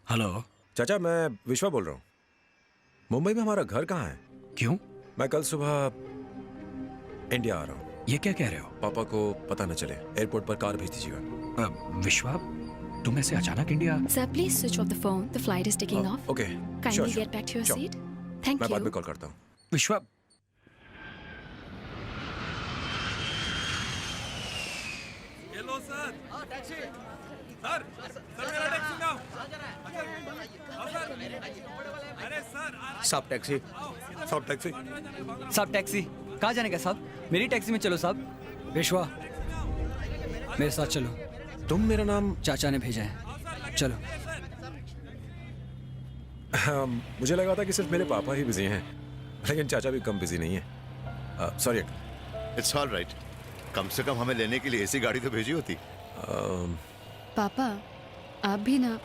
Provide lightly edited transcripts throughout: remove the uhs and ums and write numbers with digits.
Hello. चाचा, मैं विश्वा बोल रहा हूँ। मुंबई में हमारा घर कहाँ है? क्यों? मैं कल सुबह इंडिया आ रहा हूँ। ये क्या कह रहे हो? पापा को पता न चले, एयरपोर्ट पर कार भेज दीजिएगा। विश्वा, तुम ऐसे अचानक India? Sir, please switch off the phone. The flight is taking off. Okay, Kindly get back to your seat. Thank मैं बाद you. में कॉल करता हूँ। विश्वा, हेलो सर। टैक्सी सर, मेरा टैक्सी ना। अरे सर, साहब टैक्सी। साहब टैक्सी। साहब टैक्सी कहाँ जाने का साहब? मेरी टैक्सी में चलो साहब। विश्वा, मेरे साथ चलो। तुम? मेरा नाम चाचा ने भेजा है, चलो। मुझे लगा था कि सिर्फ मेरे पापा ही बिजी हैं, लेकिन चाचा भी कम बिजी नहीं है। सॉरी। It's all right. कम से कम हमें लेने के लिए ऐसी गाड़ी तो भेजी होती। पापा, आप भी ना।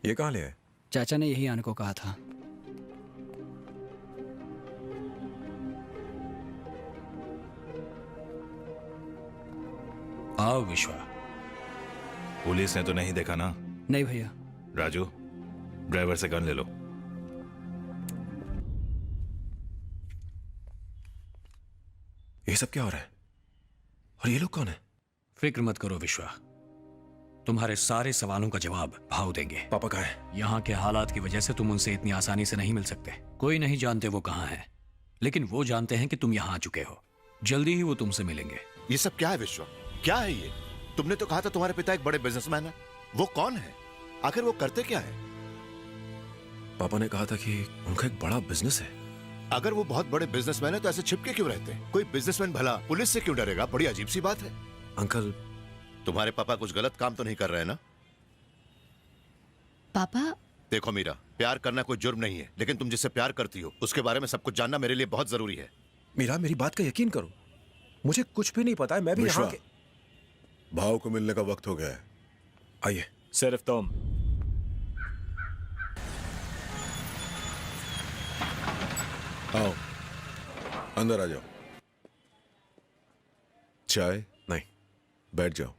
ये कहाँ ले आए? चाचा ने यही आने को कहा था। आओ विश्वा। पुलिस ने तो नहीं देखा ना? नहीं भैया। राजू, ड्राइवर से गन ले लो। ये सब क्या हो रहा है? और ये लोग कौन है? फिक्र मत करो विश्वा, तुम्हारे सारे सवालों का जवाब भाव देंगे। पापा कहाँ है? यहाँ के हालात की वजह से तुम उनसे इतनी आसानी से नहीं मिल सकते। कोई नहीं जानते वो कहाँ है, लेकिन वो जानते हैं कि तुम यहाँ आ चुके हो। जल्दी ही वो तुमसे मिलेंगे। ये सब क्या है विश्वा? क्या है ये? तुमने तो कहा था तुम्हारे पिता एक बड़े बिजनेसमैन है। वो कौन है? आखिर वो करते क्या है? पापा ने कहा था कि उनका एक बड़ा बिजनेस है। अगर वो बहुत बड़े बिजनेसमैन है तो ऐसे छिपके क्यों रहते हैं? कोई बिजनेसमैन भला पुलिस से क्यों डरेगा? बड़ी अजीब सी बात है। अंकल, तुम्हारे पापा कुछ गलत काम तो नहीं कर रहे हैं ना? पापा, देखो मीरा, प्यार करना कोई जुर्म नहीं है, लेकिन तुम जिससे प्यार करती हो उसके बारे में सब कुछ जानना मेरे लिए बहुत जरूरी है। मीरा, मेरी बात का यकीन करो, मुझे कुछ भी नहीं पता है। मैं भी यहाँ के... भाव को मिलने का वक्त हो गया है। आइए। सिर्फ तुम। आओ, अंदर आ जाओ। चाय? नहीं। बैठ जाओ।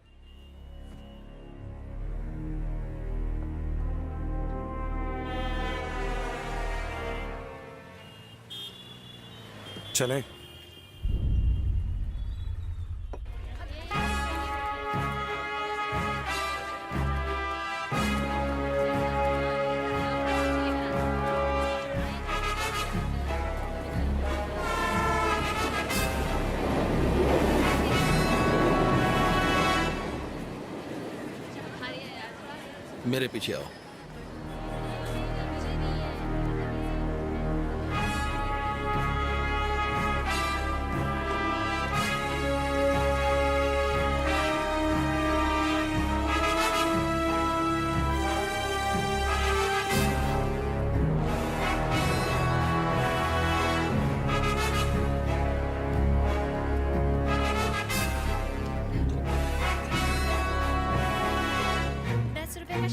चलें? मेरे पीछे आओ।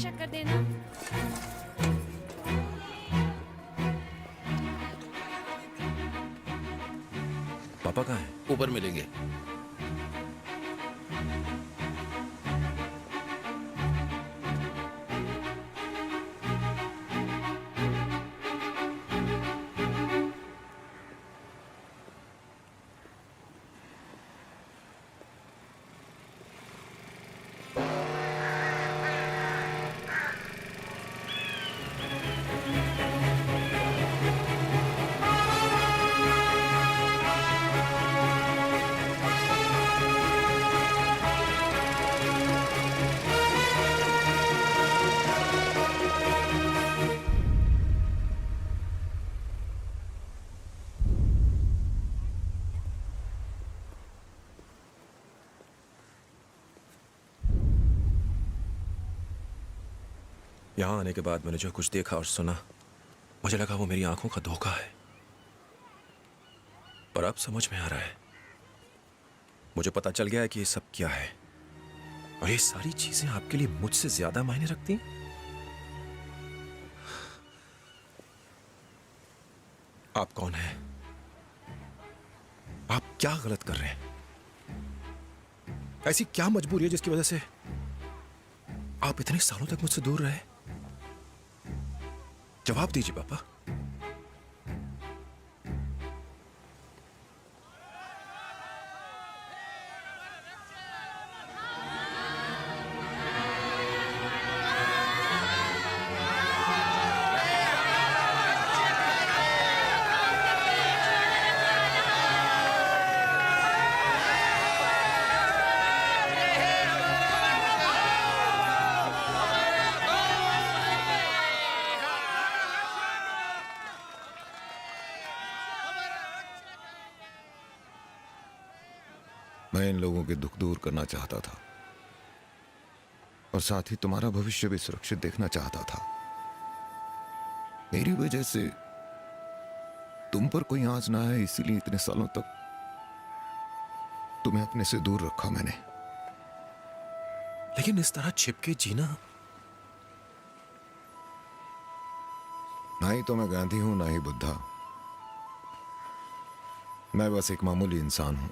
शक्कर देना। पापा कहाँ हैं? ऊपर मिलेंगे। यहाँ आने के बाद मैंने जो कुछ देखा और सुना, मुझे लगा वो मेरी आंखों का धोखा है। पर अब समझ में आ रहा है, मुझे पता चल गया है कि ये सब क्या है। और ये सारी चीजें आपके लिए मुझसे ज्यादा मायने रखती हैं। आप कौन हैं? आप क्या गलत कर रहे हैं? ऐसी क्या मजबूरी है जिसकी वजह से आप इतने सालों तक मुझसे दूर रहे? जवाब दीजिए पापा। मैं इन लोगों के दुख दूर करना चाहता था और साथ ही तुम्हारा भविष्य भी सुरक्षित देखना चाहता था। मेरी वजह से तुम पर कोई आंच ना आए, इसीलिए इतने सालों तक तुम्हें अपने से दूर रखा मैंने। लेकिन इस तरह छिपके जीना। ना ही तो मैं गांधी हूं, ना ही बुद्धा। मैं बस एक मामूली इंसान हूं।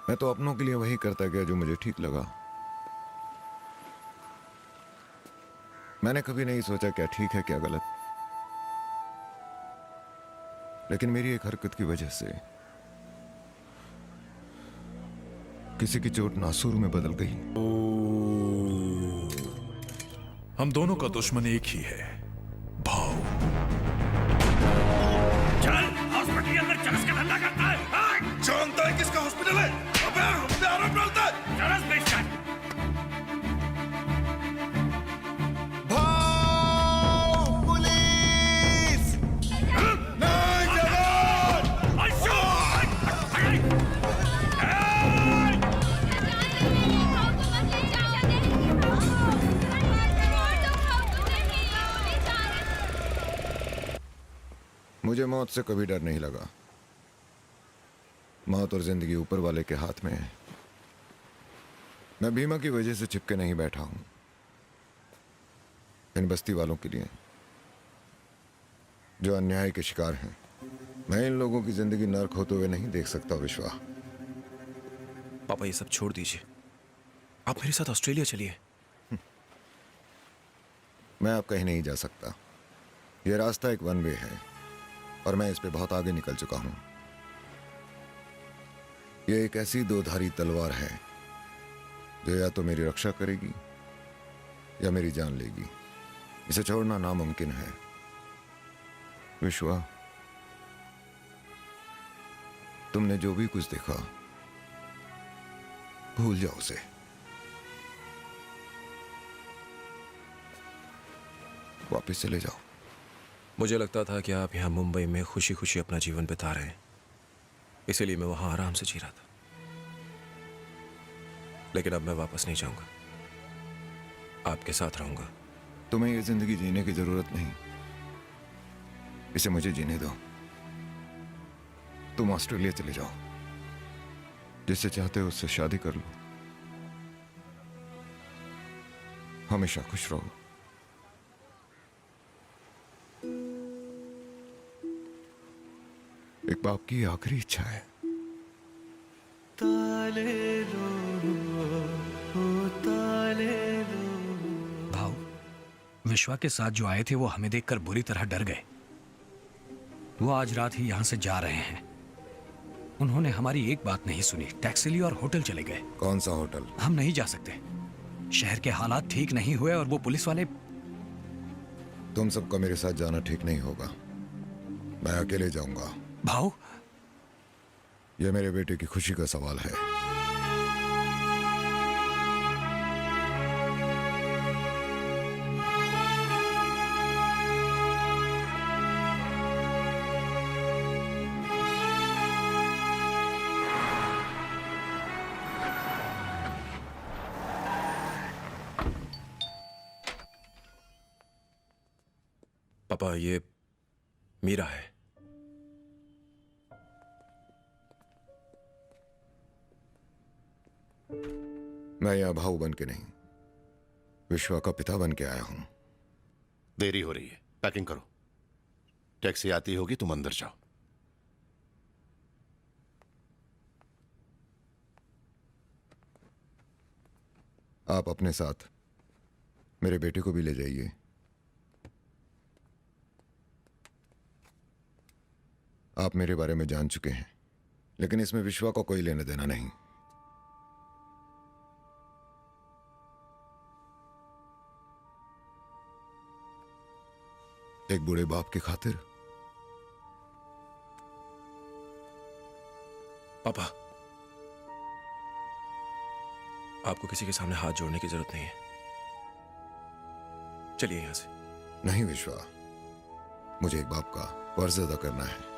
मैं तो अपनों के लिए वही करता गया जो मुझे ठीक लगा। मैंने कभी नहीं सोचा क्या ठीक है क्या गलत। लेकिन मेरी एक हरकत की वजह से किसी की चोट नासूर में बदल गई। हम दोनों का दुश्मन एक ही है, भाव। चल हॉस्पिटल के अंदर चरस का धंधा करता है। जानता है किसका हॉस्पिटल है? अबे हम पे आरोप डालता है। चरस बेचता है। पुलिस! नहीं जवान! मुझे मौत से कभी डर नहीं लगा। मौत और जिंदगी ऊपर वाले के हाथ में है। मैं भीमा की वजह से चिपके नहीं बैठा हूं। इन बस्ती वालों के लिए जो अन्याय के शिकार हैं, मैं इन लोगों की जिंदगी नर्क होते हुए नहीं देख सकता। विश्वा, पापा ये सब छोड़ दीजिए, आप मेरे साथ ऑस्ट्रेलिया चलिए। मैं अब कहीं नहीं जा सकता। यह रास्ता एक वन वे है और मैं इस पे बहुत आगे निकल चुका हूं। यह एक ऐसी दोधारी तलवार है जो या तो मेरी रक्षा करेगी या मेरी जान लेगी। इसे छोड़ना नामुमकिन है। विश्वा, तुमने जो भी कुछ देखा भूल जाओ उसे। वापस चले जाओ। मुझे लगता था कि आप यहाँ मुंबई में खुशी खुशी अपना जीवन बिता रहे हैं, इसीलिए मैं वहां आराम से जी रहा था। लेकिन अब मैं वापस नहीं जाऊंगा, आपके साथ रहूंगा। तुम्हें ये जिंदगी जीने की जरूरत नहीं, इसे मुझे जीने दो। तुम ऑस्ट्रेलिया चले जाओ, जिससे चाहते हो उससे शादी कर लो, हमेशा खुश रहो। एक बाप की आखिरी इच्छा है। भाव, विश्वा के साथ जो आए थे वो हमें देखकर बुरी तरह डर गए। वो आज रात ही यहां से जा रहे हैं। उन्होंने हमारी एक बात नहीं सुनी, टैक्सी ली और होटल चले गए। कौन सा होटल? हम नहीं जा सकते, शहर के हालात ठीक नहीं हुए और वो पुलिस वाले। तुम सबका मेरे साथ जाना ठीक नहीं होगा। मैं अकेले जाऊंगा। भाव, यह मेरे बेटे की खुशी का सवाल है। पापा, ये मीरा है। मैं यहां भाऊ बन के नहीं, विश्वा का पिता बन के आया हूं। देरी हो रही है, पैकिंग करो। टैक्सी आती होगी, तुम अंदर जाओ। आप अपने साथ मेरे बेटे को भी ले जाइए। आप मेरे बारे में जान चुके हैं, लेकिन इसमें विश्वा को कोई लेना देना नहीं। एक बूढ़े बाप की खातिर। पापा, आपको किसी के सामने हाथ जोड़ने की जरूरत नहीं है। चलिए यहां से। नहीं विश्वा, मुझे एक बाप का फर्ज अदा करना है।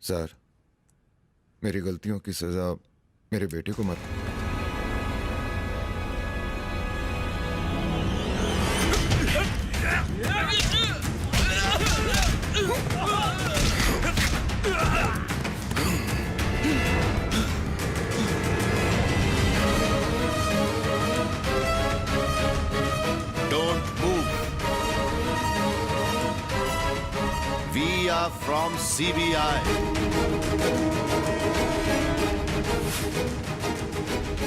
सर, मेरी गलतियों की सजा मेरे बेटे को मत। Don't move. We are from CBI.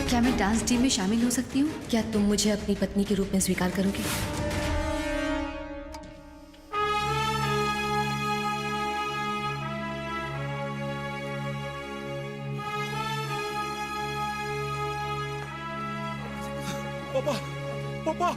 क्या मैं डांस टीम में शामिल हो सकती हूँ? क्या तुम मुझे अपनी पत्नी के रूप में स्वीकार करोगे? पापा, पापा,